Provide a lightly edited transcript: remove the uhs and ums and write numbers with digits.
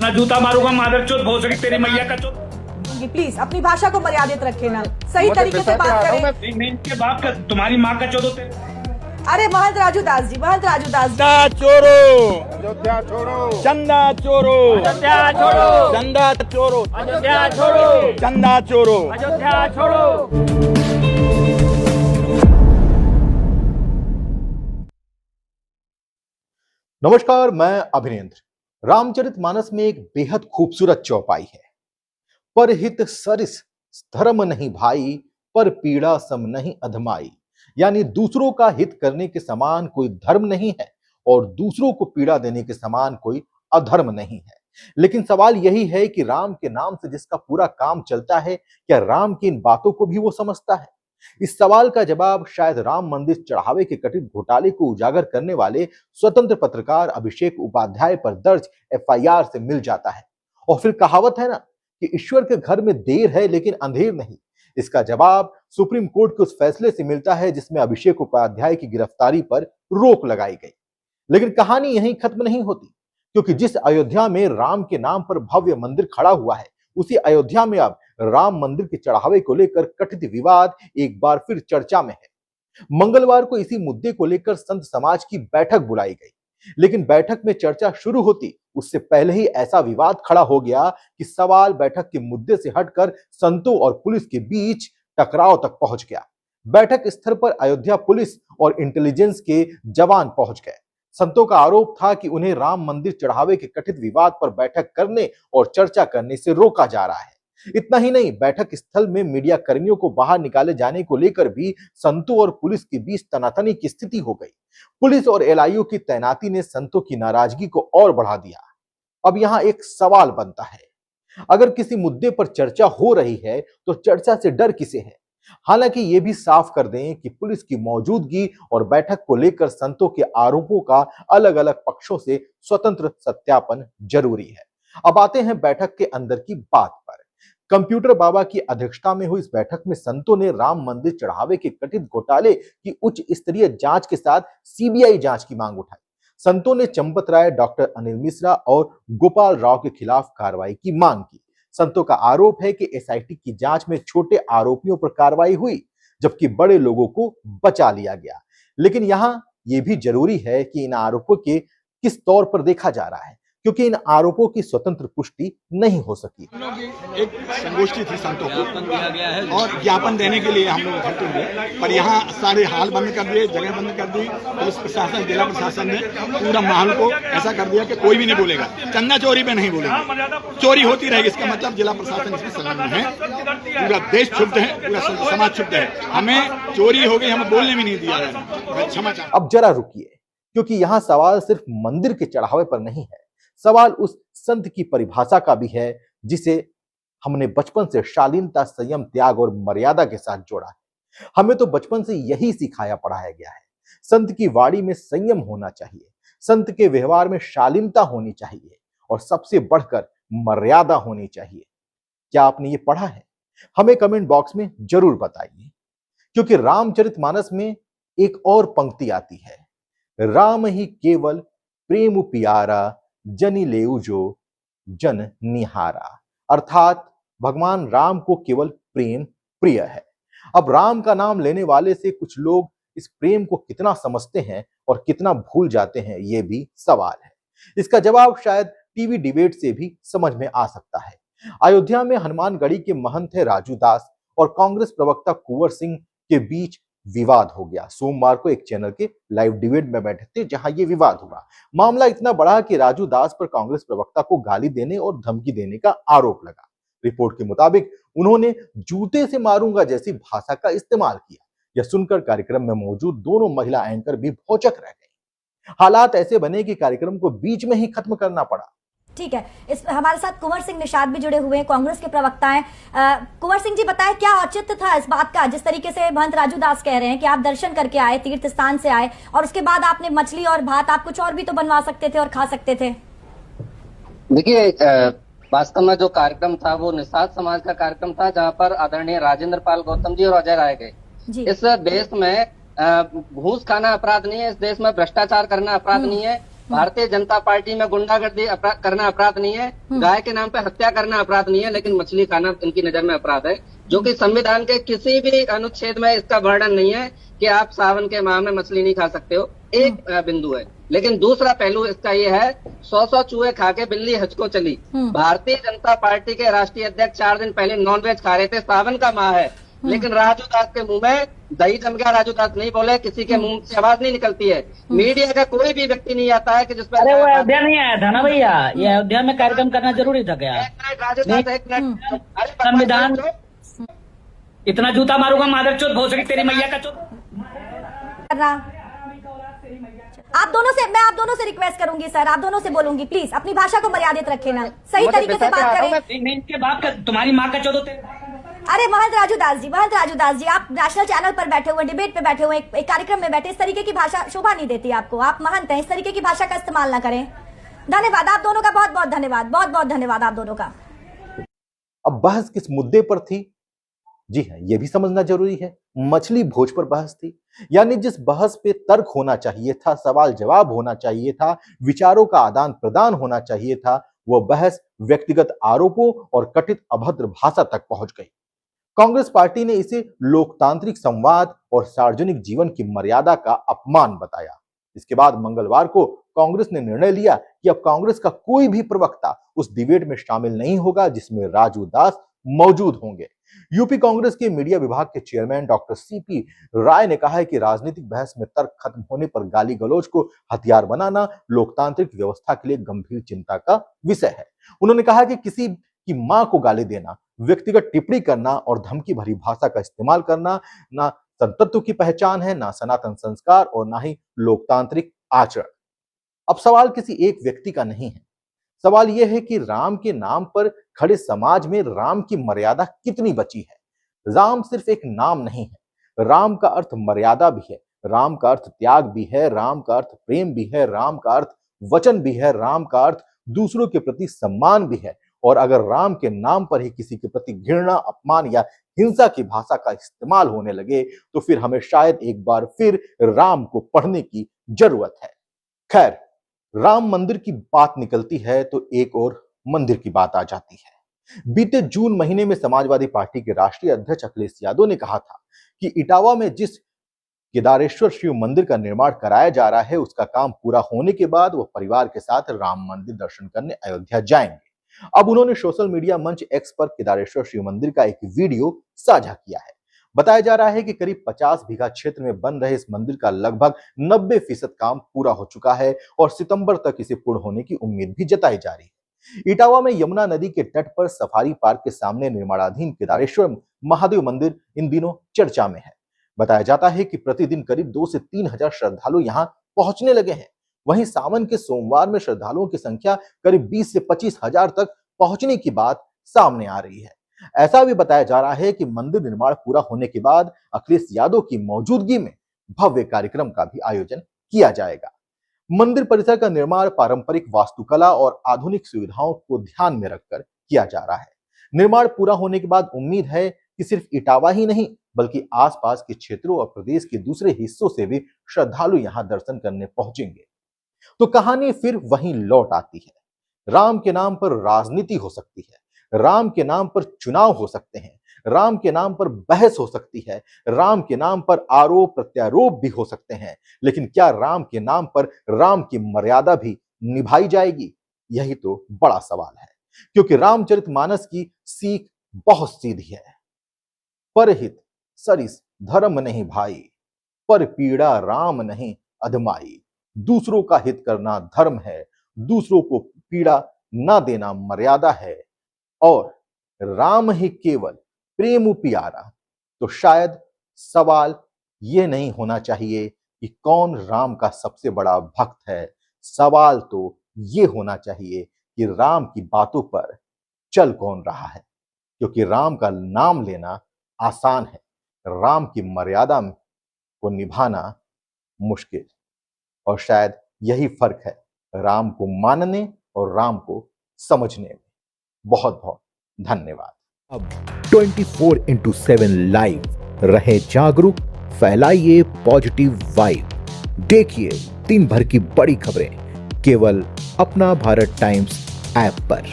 ना जूता मारूंगा मादर चोद भोसड़ी तेरी मैया का चोद। प्लीज अपनी भाषा को मर्यादित रखे ना, सही तरीके से बात करें। मैं इनके बाप का तुम्हारी माँ का चोद होते। अरे महंत राजू दास जी, महंत राजू दास जी, चंदा चोरो, अयोध्या छोड़ो, चंदा चोरो, अयोध्या छोड़ो, चंदा चोरो, अयोध्या छोड़ो, चंदा चोरो, अयोध्या छोड़ो। नमस्कार, मैं अभिनेंद्र। रामचरितमानस में एक बेहद खूबसूरत चौपाई है। परहित सरिस धर्म नहीं भाई, पर पीड़ा सम नहीं अधमाई। यानी दूसरों का हित करने के समान कोई धर्म नहीं है और दूसरों को पीड़ा देने के समान कोई अधर्म नहीं है। लेकिन सवाल यही है कि राम के नाम से जिसका पूरा काम चलता है, क्या राम की इन बातों को भी वो समझता है? इस सवाल का जवाब शायद राम मंदिर चढ़ावे के कथित घोटाले को उजागर करने वाले स्वतंत्र पत्रकार अभिषेक उपाध्याय पर दर्ज एफआईआर से मिल जाता है। और फिर कहावत है ना कि ईश्वर के घर में देर है लेकिन अंधेर नहीं। इसका जवाब सुप्रीम कोर्ट के उस फैसले से मिलता है जिसमें अभिषेक उपाध्याय की गिरफ्तारी पर रोक लगाई गई। लेकिन कहानी यहीं खत्म नहीं होती, क्योंकि जिस अयोध्या में राम के नाम पर भव्य मंदिर खड़ा हुआ है, उसी अयोध्या में अब राम मंदिर के चढ़ावे को लेकर कथित विवाद एक बार फिर चर्चा में है। मंगलवार को इसी मुद्दे को लेकर संत समाज की बैठक बुलाई गई, लेकिन बैठक में चर्चा शुरू होती उससे पहले ही ऐसा विवाद खड़ा हो गया कि सवाल बैठक के मुद्दे से हटकर संतों और पुलिस के बीच टकराव तक पहुंच गया। बैठक स्थल पर अयोध्या पुलिस और इंटेलिजेंस के जवान पहुंच गए। संतों का आरोप था कि उन्हें राम मंदिर चढ़ावे के कथित विवाद पर बैठक करने और चर्चा करने से रोका जा रहा है। इतना ही नहीं, बैठक स्थल में मीडिया कर्मियों को बाहर निकाले जाने को लेकर भी संतों और पुलिस के बीच तनातनी की स्थिति हो गई। पुलिस और एलआईयू की तैनाती ने संतों की नाराजगी को और बढ़ा दिया। अब यहां एक सवाल बनता है, अगर किसी मुद्दे पर चर्चा हो रही है तो चर्चा से डर किसे है? हालांकि ये भी साफ कर दें कि पुलिस की मौजूदगी और बैठक को लेकर संतों के आरोपों का अलग अलग पक्षों से स्वतंत्र सत्यापन जरूरी है। अब आते हैं बैठक के अंदर की बात पर। कंप्यूटर बाबा की अध्यक्षता में हुई इस बैठक में संतों ने राम मंदिर चढ़ावे के कथित घोटाले की उच्च स्तरीय जांच के साथ सीबीआई जांच की मांग उठाई। संतों ने चंपत राय, डॉक्टर अनिल मिश्रा और गोपाल राव के खिलाफ कार्रवाई की मांग की। संतों का आरोप है कि एसआईटी की जांच में छोटे आरोपियों पर कार्रवाई हुई, जबकि बड़े लोगों को बचा लिया गया। लेकिन यहां यह भी जरूरी है कि इन आरोपों के किस तौर पर देखा जा रहा है, क्योंकि इन आरोपों की स्वतंत्र पुष्टि नहीं हो सकी। एक संगोष्ठी थी संतों को और ज्ञापन देने के लिए हम लोग इकट्ठे हुए, पर यहाँ सारे हाल बंद कर दिए, जगह बंद कर दी। पुलिस प्रशासन, जिला प्रशासन ने पूरा माहौल को ऐसा कर दिया कि कोई भी नहीं बोलेगा, चंदा चोरी पे नहीं बोलेगा, चोरी होती रहेगी। इसका मतलब जिला प्रशासन इसमें संलग्न है। पूरा देश क्षुब्ध है, पूरा समाज क्षुब्ध है। हमें चोरी हो गई, हमें बोलने भी नहीं दिया है। क्षमा चाहता हूं। अब जरा रुकिए, क्योंकि यहाँ सवाल सिर्फ मंदिर के चढ़ावे पर नहीं है। सवाल उस संत की परिभाषा का भी है जिसे हमने बचपन से शालीनता, संयम, त्याग और मर्यादा के साथ जोड़ा है। हमें तो बचपन से यही सिखाया पढ़ाया गया है। संत की वाणी में संयम होना चाहिए, संत के व्यवहार में शालीनता होनी चाहिए और सबसे बढ़कर मर्यादा होनी चाहिए। क्या आपने ये पढ़ा है? हमें कमेंट बॉक्स में जरूर बताइए, क्योंकि रामचरितमानस में एक और पंक्ति आती है, राम ही केवल प्रेम पियारा, जनि लेउ जो जन निहारा। अर्थात भगवान राम को केवल प्रेम प्रिय है। अब राम का नाम लेने वाले से कुछ लोग इस प्रेम को कितना समझते हैं और कितना भूल जाते हैं, यह भी सवाल है। इसका जवाब शायद टीवी डिबेट से भी समझ में आ सकता है। अयोध्या में हनुमानगढ़ी के महंत है राजू दास और कांग्रेस प्रवक्ता कुंवर सिंह के बीच विवाद हो गया। सोमवार को एक चैनल के लाइव डिबेट में बैठे थे, जहां ये विवाद हुआ। मामला इतना बड़ा कि राजू दास पर कांग्रेस प्रवक्ता को गाली देने और धमकी देने का आरोप लगा। रिपोर्ट के मुताबिक उन्होंने जूते से मारूंगा जैसी भाषा का इस्तेमाल किया। यह सुनकर कार्यक्रम में मौजूद दोनों महिला एंकर भी भौचक रह गए। हालात ऐसे बने कि कार्यक्रम को बीच में ही खत्म करना पड़ा। ठीक है, इस हमारे साथ कुंवर सिंह निषाद भी जुड़े हुए हैं, कांग्रेस के प्रवक्ता हैं। कुंवर सिंह जी, बताएं क्या औचित्य था इस बात का, जिस तरीके से महंत राजू दास कह रहे हैं कि आप दर्शन करके आए, तीर्थ स्थान से आए और उसके बाद आपने मछली और भात, आप कुछ और भी तो बनवा सकते थे और खा सकते थे। देखिए, वास्तव में जो कार्यक्रम था वो निषाद समाज का कार्यक्रम था, जहाँ पर आदरणीय राजेंद्र पाल गौतम जी और अजय राय गए। इस देश में घूस खाना अपराध नहीं है, इस देश में भ्रष्टाचार करना अपराध नहीं है, भारतीय जनता पार्टी में गुंडागर्दी करना अपराध नहीं है, गाय के नाम पे हत्या करना अपराध नहीं है, लेकिन मछली खाना इनकी नजर में अपराध है, जो कि संविधान के किसी भी अनुच्छेद में इसका वर्णन नहीं है कि आप सावन के माह में मछली नहीं खा सकते हो। एक बिंदु है, लेकिन दूसरा पहलू इसका ये है, 100 चूहे खा के बिल्ली हज को चली। भारतीय जनता पार्टी के राष्ट्रीय अध्यक्ष 4 दिन पहले नॉनवेज खा रहे थे, सावन का माह है, लेकिन राजू दास के मुंह में दही जम गया। राजू दास नहीं बोले, किसी के मुंह से आवाज नहीं निकलती है। मीडिया का कोई भी व्यक्ति नहीं आता है कि जिस पर अरे वो अयोध्या नहीं आया था ना भैया, ये अयोध्या में कार्यक्रम करना जरूरी था क्या? राजू दास एक मिनट, अरे संविधान इतना जूता मारूंगा मादरचोद भोसड़ी तेरी मैया का चोद। आप दोनों से, मैं आप दोनों से रिक्वेस्ट करूंगी सर, आप दोनों से बोलूंगी, प्लीज अपनी भाषा को मर्यादित रखे ना, सही तरीके से बात करें। नहीं, इनके बाप का, तुम्हारी माँ का चोद होते। अरे महंत राजू दास जी, आप नेशनल चैनल पर बैठे हुए, डिबेट पे बैठे हुए, एक कार्यक्रम में बैठे, इस तरीके की भाषा शोभा नहीं देती आपको। आप महंत हैं, इस तरीके की भाषा का इस्तेमाल ना करें। धन्यवाद आप दोनों का, बहुत बहुत धन्यवाद, बहुत बहुत धन्यवाद आप दोनों का। अब बहस किस मुद्दे पर थी? जी हाँ, यह भी समझना जरूरी है। मछली भोज पर बहस थी, यानी जिस बहस पे तर्क होना चाहिए था, सवाल जवाब होना चाहिए था, विचारों का आदान प्रदान होना चाहिए था, वह बहस व्यक्तिगत आरोपों और कथित अभद्र भाषा तक पहुंच गई। कांग्रेस पार्टी ने इसे लोकतांत्रिक संवाद और सार्वजनिक जीवन की मर्यादा का अपमान बताया। इसके बाद मंगलवार को कांग्रेस ने निर्णय लिया कि अब कांग्रेस का कोई भी प्रवक्ता उस डिबेट में शामिल नहीं होगा जिसमें राजू दास मौजूद होंगे। यूपी कांग्रेस के मीडिया विभाग के चेयरमैन डॉक्टर सीपी राय ने कहा है कि राजनीतिक बहस में तर्क खत्म होने पर गाली गलौज को हथियार बनाना लोकतांत्रिक व्यवस्था के लिए गंभीर चिंता का विषय है। उन्होंने कहा कि किसी की मां को गाली देना, व्यक्तिगत टिप्पणी करना और धमकी भरी भाषा का इस्तेमाल करना ना संतत्व की पहचान है, ना सनातन संस्कार और ना ही लोकतांत्रिक आचरण। अब सवाल किसी एक व्यक्ति का नहीं है, सवाल यह है कि राम के नाम पर खड़े समाज में राम की मर्यादा कितनी बची है। राम सिर्फ एक नाम नहीं है, राम का अर्थ मर्यादा भी है, राम का अर्थ त्याग भी है, राम का अर्थ प्रेम भी है, राम का अर्थ वचन भी है, राम का अर्थ दूसरों के प्रति सम्मान भी है। और अगर राम के नाम पर ही किसी के प्रति घृणा, अपमान या हिंसा की भाषा का इस्तेमाल होने लगे तो फिर हमें शायद एक बार फिर राम को पढ़ने की जरूरत है। खैर, राम मंदिर की बात निकलती है तो एक और मंदिर की बात आ जाती है। बीते जून महीने में समाजवादी पार्टी के राष्ट्रीय अध्यक्ष अखिलेश यादव ने कहा था कि इटावा में जिस केदारेश्वर शिव मंदिर का निर्माण कराया जा रहा है उसका काम पूरा होने के बाद वह परिवार के साथ राम मंदिर दर्शन करने अयोध्या जाएंगे। अब उन्होंने सोशल मीडिया मंच एक्स पर केदारेश्वर शिव मंदिर का एक वीडियो साझा किया है। बताया जा रहा है कि करीब 50 बीघा क्षेत्र में बन रहे इस मंदिर का लगभग 90% काम पूरा हो चुका है और सितंबर तक इसे पूर्ण होने की उम्मीद भी जताई जा रही है। इटावा में यमुना नदी के तट पर सफारी पार्क के सामने निर्माणाधीन केदारेश्वर महादेव मंदिर इन दिनों चर्चा में है। बताया जाता है कि प्रतिदिन करीब 2 से 3 हजार श्रद्धालु यहाँ पहुंचने लगे हैं। वहीं सावन के सोमवार में श्रद्धालुओं की संख्या करीब 20 से 25 हजार तक पहुंचने की बात सामने आ रही है। ऐसा भी बताया जा रहा है कि मंदिर निर्माण पूरा होने के बाद अखिलेश यादव की मौजूदगी में भव्य कार्यक्रम का भी आयोजन किया जाएगा। मंदिर परिसर का निर्माण पारंपरिक वास्तुकला और आधुनिक सुविधाओं को ध्यान में रखकर किया जा रहा है। निर्माण पूरा होने के बाद उम्मीद है कि सिर्फ इटावा ही नहीं बल्कि आसपास के क्षेत्रों और प्रदेश के दूसरे हिस्सों से भी श्रद्धालु यहां दर्शन करने पहुंचेंगे। तो कहानी फिर वहीं लौट आती है। राम के नाम पर राजनीति हो सकती है, राम के नाम पर चुनाव हो सकते हैं, राम के नाम पर बहस हो सकती है, राम के नाम पर आरोप प्रत्यारोप भी हो सकते हैं, लेकिन क्या राम के नाम पर राम की मर्यादा भी निभाई जाएगी? यही तो बड़ा सवाल है, क्योंकि रामचरितमानस की सीख बहुत सीधी है। परहित सरिस धर्म नहीं भाई, पर पीड़ा राम नहीं अधमाई। दूसरों का हित करना धर्म है, दूसरों को पीड़ा ना देना मर्यादा है, और राम ही केवल प्रेम प्यारा। तो शायद सवाल यह नहीं होना चाहिए कि कौन राम का सबसे बड़ा भक्त है, सवाल तो यह होना चाहिए कि राम की बातों पर चल कौन रहा है, क्योंकि राम का नाम लेना आसान है, राम की मर्यादा को निभाना मुश्किल। और शायद यही फर्क है राम को मानने और राम को समझने में। बहुत बहुत धन्यवाद। अब 24/7 लाइव रहे जागरूक, फैलाइए पॉजिटिव वाइब। देखिए दिन भर की बड़ी खबरें केवल अपना भारत टाइम्स ऐप पर।